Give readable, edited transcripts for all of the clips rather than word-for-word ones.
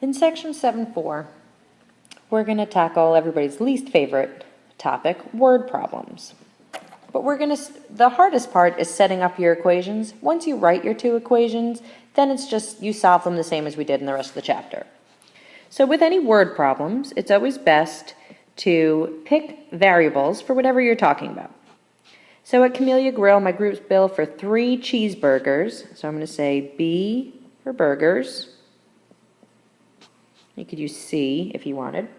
In section 7.4, we're going to tackle everybody's least favorite topic, word problems. But the hardest part is setting up your equations. Once you write your two equations, then it's just you solve them the same as we did in the rest of the chapter. So with any word problems, it's always best to pick variables for whatever you're talking about. So at Camellia Grill, my group's bill for 3 cheeseburgers. So I'm going to say B for burgers. You could use C if you wanted.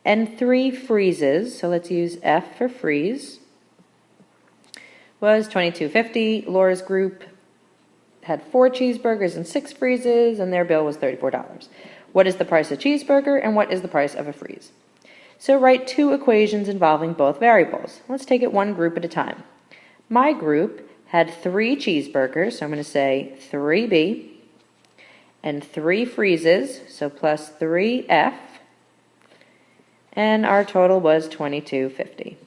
And 3 freezes, so let's use F for freeze, was $22.50. Laura's group had 4 cheeseburgers and 6 freezes, and their bill was $34. What is the price of a cheeseburger, and what is the price of a freeze? So write 2 equations involving both variables. Let's take it one group at a time. My group had 3 cheeseburgers, so I'm going to say 3B, and 3 freezes, so plus 3F, and our total was $22.50.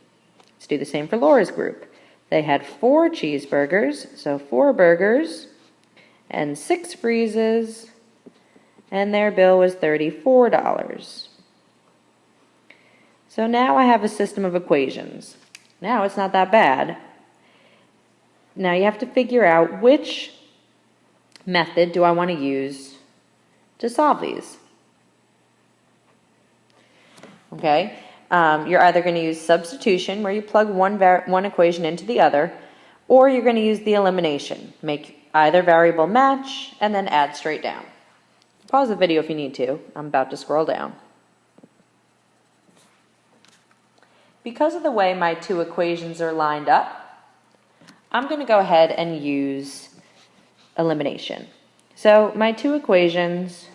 Let's do the same for Laura's group. They had 4 cheeseburgers, so 4 burgers, and 6 freezes, and their bill was $34. So now I have a system of equations. Now it's not that bad. Now you have to figure out which method do I want to use to solve these. Okay, you're either going to use substitution, where you plug one equation into the other, or you're going to use the elimination. Make either variable match, and then add straight down. Pause the video if you need to. I'm about to scroll down. Because of the way my 2 equations are lined up, I'm going to go ahead and use elimination. So my 2 equations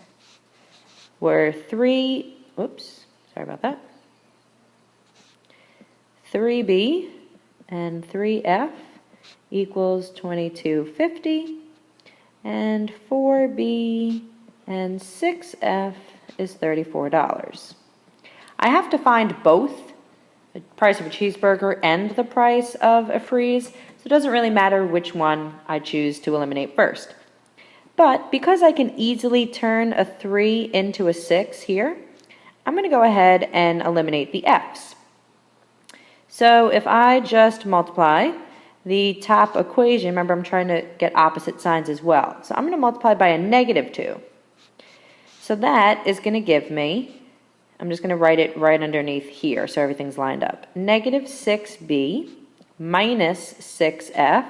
were 3B and 3F equals $22.50, and 4B and 6F is $34. I have to find both the price of a cheeseburger and the price of a freeze, so it doesn't really matter which one I choose to eliminate first. But because I can easily turn a 3 into a 6 here, I'm going to go ahead and eliminate the F's. So if I just multiply the top equation, remember I'm trying to get opposite signs as well. So I'm going to multiply by a -2. So that is going to give me, I'm just going to write it right underneath here so everything's lined up. -6B minus 6F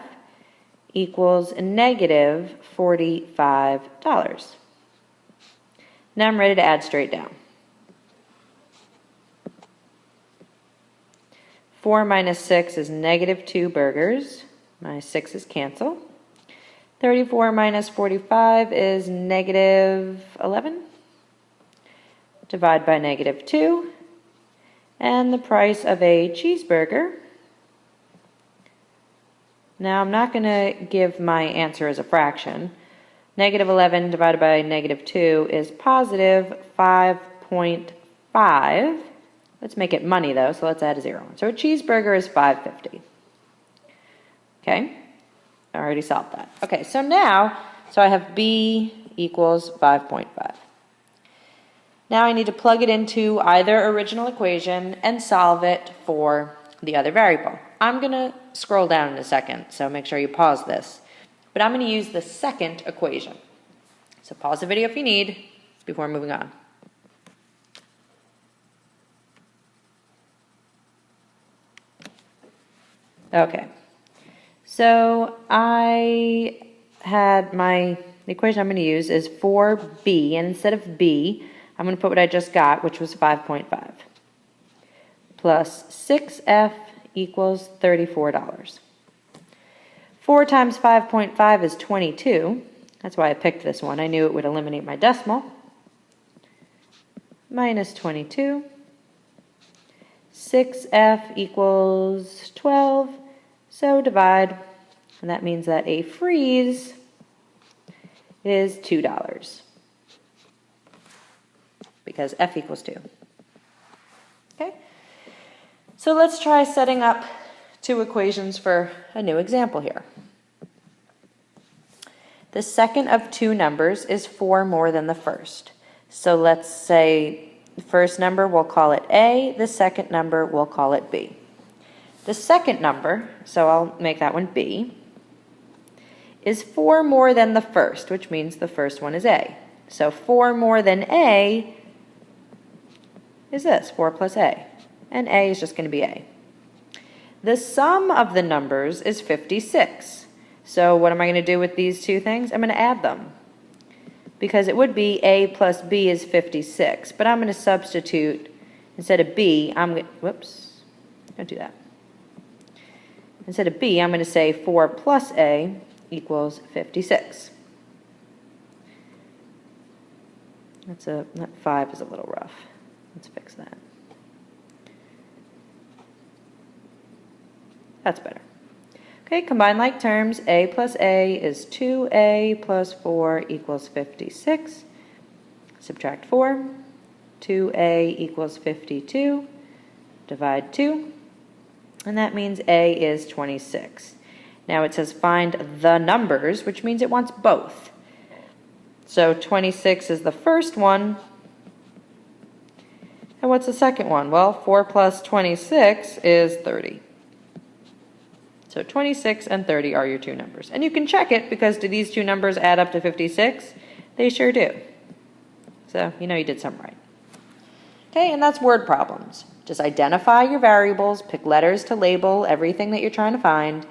equals -$45. Now I'm ready to add straight down. 4 minus 6 is -2 burgers. My 6's cancel. 34 minus 45 is -11. Divide by -2. And the price of a cheeseburger. Now I'm not going to give my answer as a fraction. -11 divided by -2 is positive 5.5. Let's make it money though, so let's add a 0. So a cheeseburger is $5.50. Okay, I already solved that. Okay, so now, I have B equals 5.5. Now I need to plug it into either original equation and solve it for the other variable. I'm going to scroll down in a second, so make sure you pause this. But I'm going to use the second equation. So pause the video if you need before moving on. Okay, so the equation I'm going to use is 4B, and instead of B, I'm going to put what I just got, which was 5.5, plus 6F equals $34. 4 times 5.5 is 22. That's why I picked this one. I knew it would eliminate my decimal. Minus 22. 6F equals 12. So divide, and that means that a freeze is $2 because F equals 2. Okay, so let's try setting up 2 equations for a new example here. The second of 2 numbers is 4 more than the first. So let's say the first number, we'll call it A. The second number, we'll call it B. The second number, so I'll make that one B, is 4 more than the first, which means the first one is A. So 4 more than A is this, 4 plus A. And A is just going to be A. The sum of the numbers is 56. So what am I going to do with these two things? I'm going to add them. Because it would be A plus B is 56. But I'm going to substitute, instead of B, whoops, don't do that. Instead of B, I'm going to say 4 plus A equals 56. That 5 is a little rough. Let's fix that. That's better. Okay, combine like terms. A plus A is 2A plus 4 equals 56. Subtract 4. 2A equals 52. Divide 2. And that means A is 26. Now it says find the numbers, which means it wants both. So 26 is the first one. And what's the second one? Well, 4 plus 26 is 30. So 26 and 30 are your two numbers. And you can check it because do these two numbers add up to 56? They sure do. So you know you did something right. Okay, and that's word problems. Just identify your variables, pick letters to label everything that you're trying to find,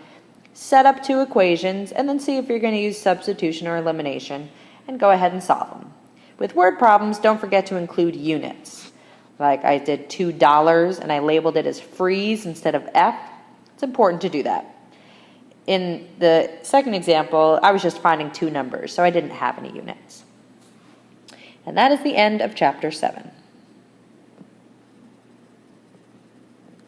set up two equations, and then see if you're going to use substitution or elimination, and go ahead and solve them. With word problems, don't forget to include units. Like I did $2 and I labeled it as freeze instead of F. It's important to do that. In the second example, I was just finding two numbers, so I didn't have any units. And that is the end of Chapter 7.